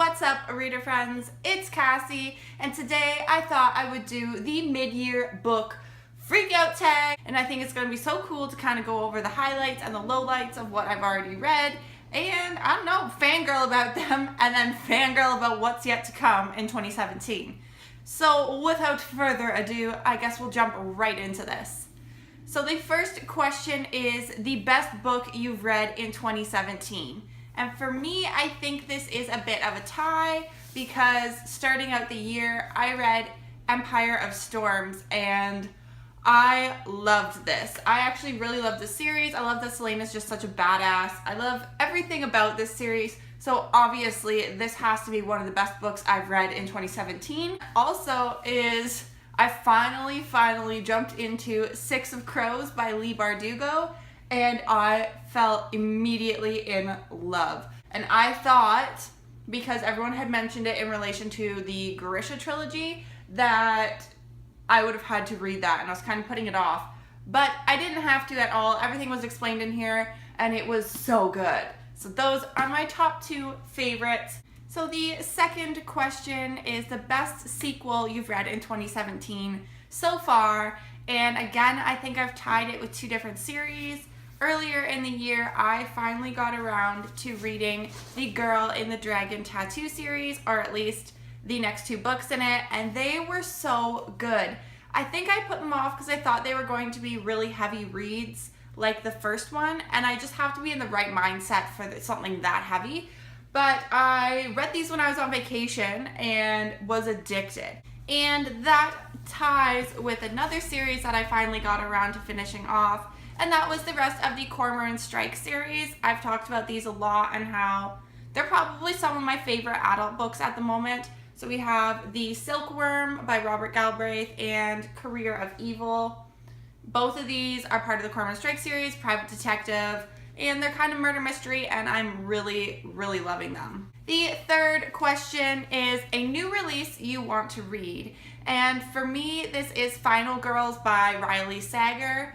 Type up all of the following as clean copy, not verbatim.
What's up, reader friends? It's Cassie, and today I thought I would do the mid-year book freakout tag, and I think it's going to be so cool to kind of go over the highlights and the lowlights of what I've already read, and I don't know, fangirl about them, and then fangirl about what's yet to come in 2017. So without further ado, I guess we'll jump right into this. So the first question is the best book you've read in 2017. And for me, I think this is a bit of a tie because starting out the year, I read Empire of Storms and I loved this. I actually really love this series. I love that Selena's just such a badass. I love everything about this series. So obviously this has to be one of the best books I've read in 2017. Also is I finally jumped into Six of Crows by Leigh Bardugo, and I fell immediately in love. And I thought, because everyone had mentioned it in relation to the Grisha trilogy, that I would have had to read that, and I was kind of putting it off. But I didn't have to at all. Everything was explained in here, and it was so good. So those are my top two favorites. So the second question is the best sequel you've read in 2017 so far. And again, I think I've tied it with two different series. Earlier in the year, I finally got around to reading the Girl in the Dragon Tattoo series, or at least the next two books in it, and they were so good. I think I put them off because I thought they were going to be really heavy reads like the first one, and I just have to be in the right mindset for something that heavy. But I read these when I was on vacation and was addicted. And that ties with another series that I finally got around to finishing off, and that was the rest of the Cormoran Strike series. I've talked about these a lot and how they're probably some of my favorite adult books at the moment. So we have The Silkworm by Robert Galbraith and Career of Evil. Both of these are part of the Cormoran Strike series, private detective, and they're kind of murder mystery, and I'm really loving them. The third question is a new release you want to read. And for me, this is Final Girls by Riley Sager.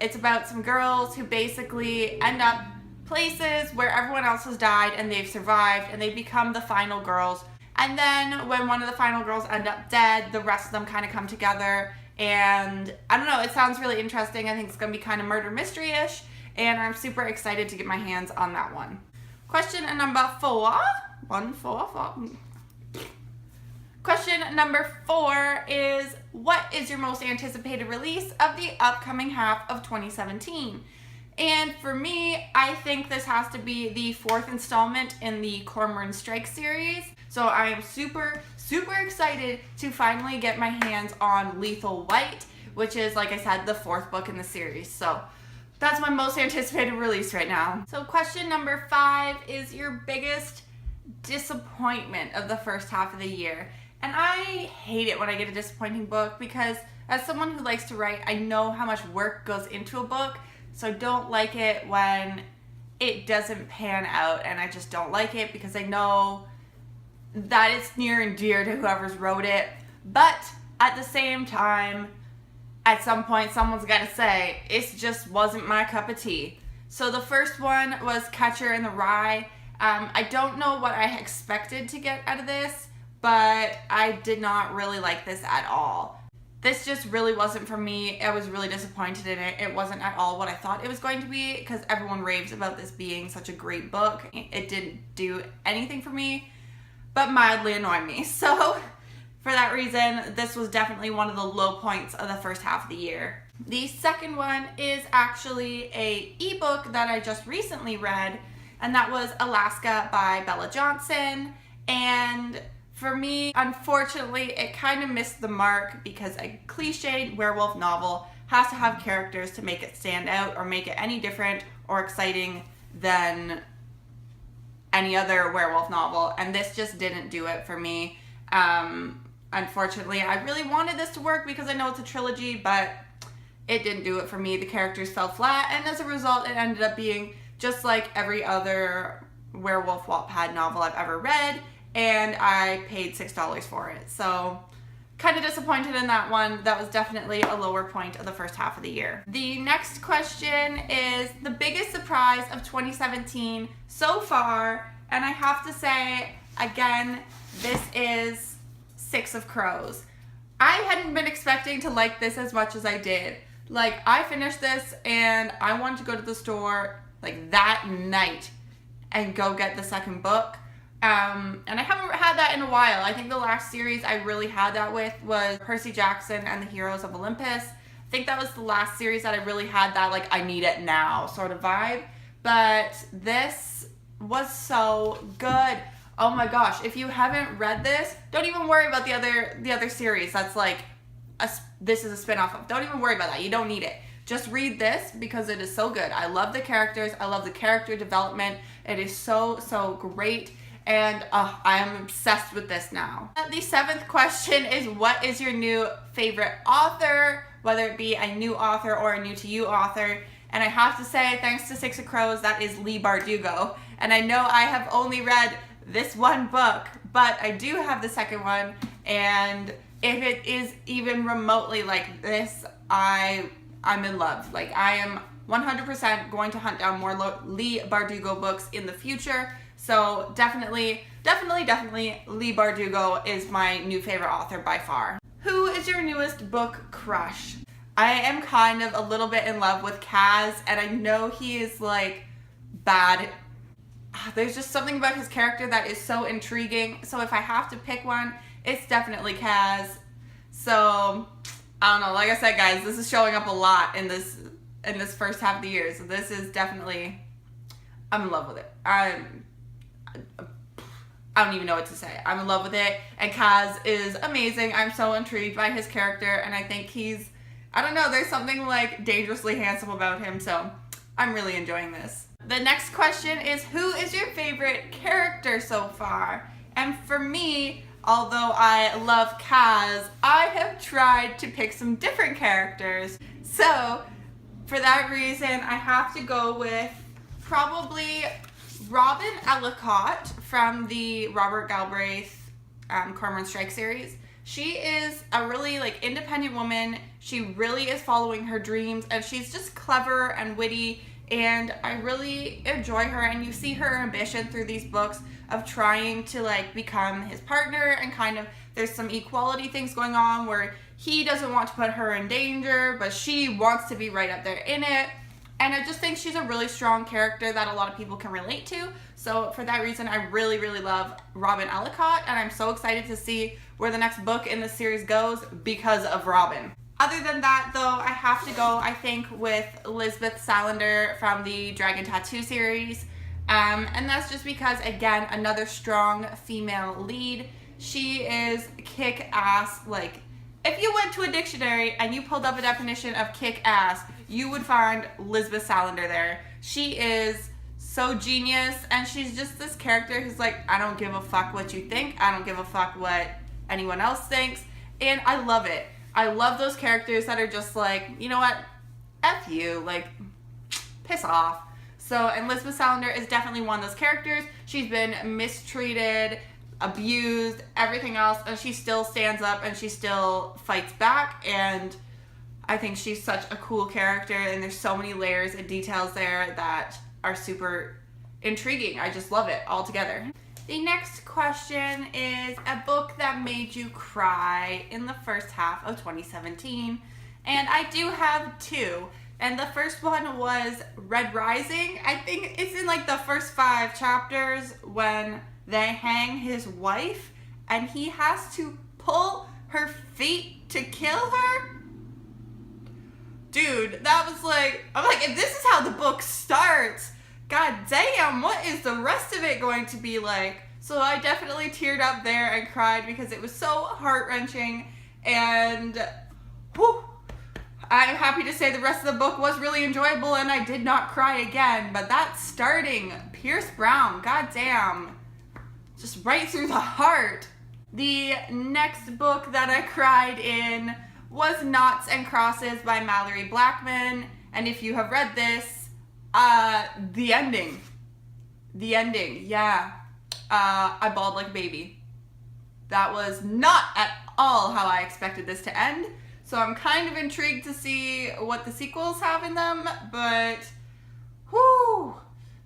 It's about some girls who basically end up places where everyone else has died and they've survived, and they become the final girls. And then when one of the final girls end up dead, the rest of them kind of come together, and I don't know, it sounds really interesting. I think it's going to be kind of murder mystery-ish, and I'm super excited to get my hands on that one. Question number four. Question number 4 is, what is your most anticipated release of the upcoming half of 2017? And for me, I think this has to be the 4th installment in the Cormoran Strike series. So I am super excited to finally get my hands on Lethal White, which is, like I said, the 4th book in the series. So that's my most anticipated release right now. So question number 5 is your biggest disappointment of the first half of the year. And I hate it when I get a disappointing book because as someone who likes to write, I know how much work goes into a book. So I don't like it when it doesn't pan out, and I just don't like it because I know that it's near and dear to whoever's wrote it. But at the same time, at some point, someone's got to say, it just wasn't my cup of tea. So the first one was Catcher in the Rye. I don't know what I expected to get out of this, but I did not really like this at all. This just really wasn't for me. I was really disappointed in it. It wasn't at all what I thought it was going to be because everyone raves about this being such a great book. It didn't do anything for me, but mildly annoyed me. So for that reason, this was definitely one of the low points of the first half of the year. The second one is actually a ebook that I just recently read, and that was Alaska by Bella Johnson. And for me, unfortunately, it kind of missed the mark because a cliched werewolf novel has to have characters to make it stand out or make it any different or exciting than any other werewolf novel, and this just didn't do it for me. Unfortunately, I really wanted this to work because I know it's a trilogy, but it didn't do it for me. The characters fell flat, and as a result, it ended up being just like every other werewolf Wattpad novel I've ever read, and I paid $6 for it. So kind of disappointed in that one. That was definitely a lower point of the first half of the year. The next question is the biggest surprise of 2017 so far And I have to say, again, this is Six of Crows. I hadn't been expecting to like this as much as I did. Like, I finished this and I wanted to go to the store like that night and go get the second book. And I haven't had that in a while. I think the last series I really had that with was Percy Jackson and the Heroes of Olympus. I think that was the last series that I really had that, like, I need it now sort of vibe. But this was so good. Oh my gosh, if you haven't read this, don't even worry about the other series that's like, this is a spin-off of. Don't even worry about that. You don't need it. Just read this because it is so good. I love the characters. I love the character development. It is so, so great. And I am obsessed with this now. The seventh question is, what is your new favorite author? Whether it be a new author or a new to you author. And I have to say, thanks to Six of Crows, that is Leigh Bardugo. And I know I have only read this one book, but I do have the second one. And if it is even remotely like this, I'm in love. Like, I am 100% going to hunt down more Leigh Bardugo books in the future. So definitely Leigh Bardugo is my new favorite author by far. Who is your newest book crush? I am kind of a little bit in love with Kaz, and I know he is like bad. There's just something about his character that is so intriguing. So if I have to pick one, it's definitely Kaz. So I don't know. Like I said, guys, this is showing up a lot in this first half of the year. So this is definitely, I'm in love with it. I don't even know what to say. I'm in love with it. And Kaz is amazing. I'm so intrigued by his character. And I think he's, I don't know, there's something like dangerously handsome about him. So I'm really enjoying this. The next question is, who is your favorite character so far? And for me, although I love Kaz, I have tried to pick some different characters. So for that reason, I have to go with probably Robin Ellicott from the Robert Galbraith Cormoran Strike series. She is a really like independent woman. She really is following her dreams, and she's just clever and witty, and I really enjoy her. And you see her ambition through these books of trying to like become his partner, and kind of there's some equality things going on where he doesn't want to put her in danger, but she wants to be right up there in it. And I just think she's a really strong character that a lot of people can relate to. So for that reason, I really, really love Robin Ellicott, and I'm so excited to see where the next book in the series goes because of Robin. Other than that, though, I have to go, I think, with Lisbeth Salander from the Dragon Tattoo series. And that's just because, again, another strong female lead. She is kick-ass. Like, if you went to a dictionary and you pulled up a definition of kick-ass, you would find Lisbeth Salander there. She is so genius, and she's just this character who's like, I don't give a fuck what you think. I don't give a fuck what anyone else thinks. And I love it. I love those characters that are just like, you know what? F you. Like, piss off. So, and Lisbeth Salander is definitely one of those characters. She's been mistreated, abused, everything else, and she still stands up and she still fights back. And I think she's such a cool character, and there's so many layers and details there that are super intriguing. I just love it altogether. The next question is a book that made you cry in the first half of 2017. And I do have two. And the first one was Red Rising. I think it's in like the first 5 chapters when they hang his wife and he has to pull her feet to kill her. Dude, that was like, I'm like, if this is how the book starts, god damn, what is the rest of it going to be like? So I definitely teared up there and cried because it was so heart-wrenching, and whew, I'm happy to say the rest of the book was really enjoyable and I did not cry again, but that starting, Pierce Brown, god damn, just right through the heart. The next book that I cried in was Knots and Crosses by Mallory Blackman, and if you have read this, the ending, yeah, I bawled like a baby. That was not at all how I expected this to end, so I'm kind of intrigued to see what the sequels have in them, but whoo,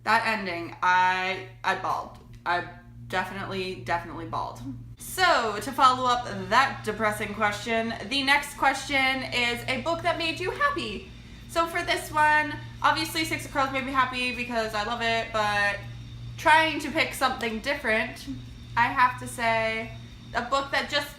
that ending, I bawled. I'm definitely bald. So, to follow up that depressing question, the next question is a book that made you happy. So for this one, obviously Six of Crows made me happy because I love it, but trying to pick something different, I have to say a book that just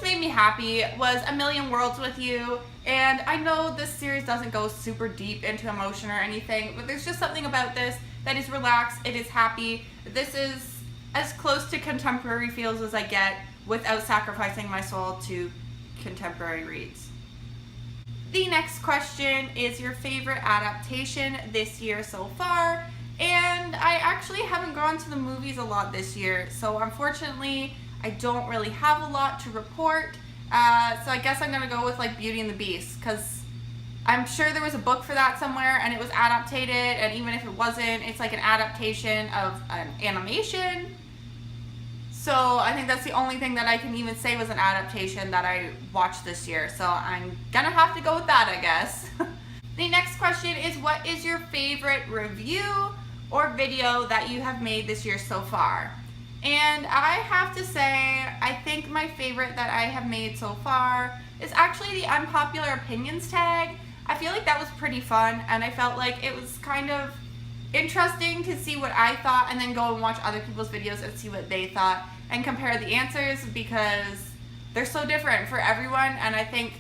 made me happy was A Million Worlds with You. And I know this series doesn't go super deep into emotion or anything, but there's just something about this that is relaxed, it is happy. This is as close to contemporary feels as I get without sacrificing my soul to contemporary reads. The next question is your favorite adaptation this year so far, and I actually haven't gone to the movies a lot this year, so unfortunately I don't really have a lot to report. So I guess I'm gonna go with like Beauty and the Beast, because I'm sure there was a book for that somewhere and it was adapted, and even if it wasn't, it's like an adaptation of an animation. So I think that's the only thing that I can even say was an adaptation that I watched this year. So I'm gonna have to go with that, I guess. The next question is, what is your favorite review or video that you have made this year so far? And I have to say, I think my favorite that I have made so far is actually the unpopular opinions tag. I feel like that was pretty fun, and I felt like it was kind of interesting to see what I thought and then go and watch other people's videos and see what they thought and compare the answers, because they're so different for everyone. And I think,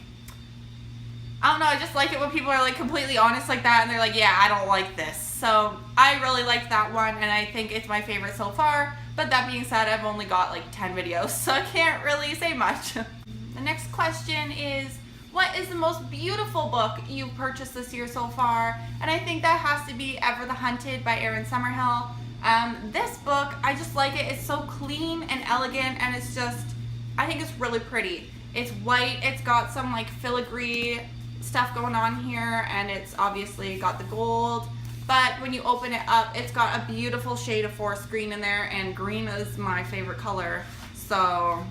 I don't know, I just like it when people are like completely honest like that and they're like, yeah, I don't like this. So I really liked that one, and I think it's my favorite so far. But that being said, I've only got like 10 videos, so I can't really say much. The next question is, what is the most beautiful book you've purchased this year so far? And I think that has to be Ever the Hunted by Erin Summerhill. This book, I just like it. It's so clean and elegant, and it's just, I think it's really pretty. It's white, it's got some like filigree stuff going on here, and it's obviously got the gold. But when you open it up, it's got a beautiful shade of forest green in there, and green is my favorite color. So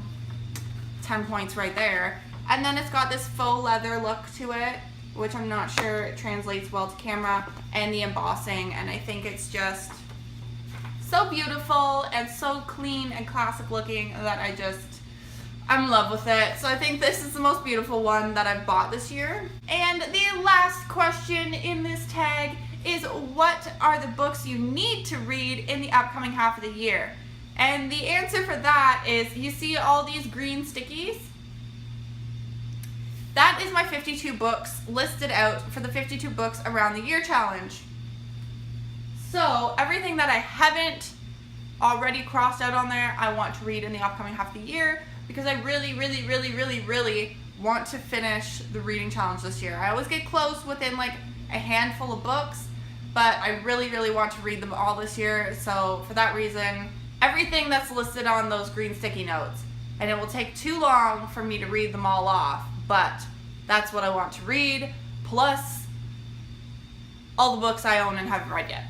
10 points right there. And then it's got this faux leather look to it, which I'm not sure it translates well to camera, and the embossing, and I think it's just so beautiful and so clean and classic looking that I'm in love with it. So I think this is the most beautiful one that I've bought this year. And the last question in this tag is, what are the books you need to read in the upcoming half of the year? And the answer for that is, you see all these green stickies? That is my 52 books listed out for the 52 books around the year challenge. So everything that I haven't already crossed out on there, I want to read in the upcoming half of the year, because I really want to finish the reading challenge this year. I always get close within like a handful of books, but I really want to read them all this year. So for that reason, everything that's listed on those green sticky notes, and it will take too long for me to read them all off, but that's what I want to read, plus all the books I own and haven't read yet.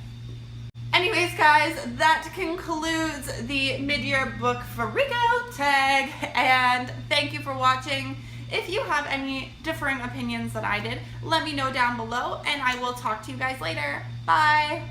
Anyways, guys, that concludes the mid-year book FREAKOUT tag, and thank you for watching. If you have any differing opinions than I did, let me know down below, and I will talk to you guys later. Bye!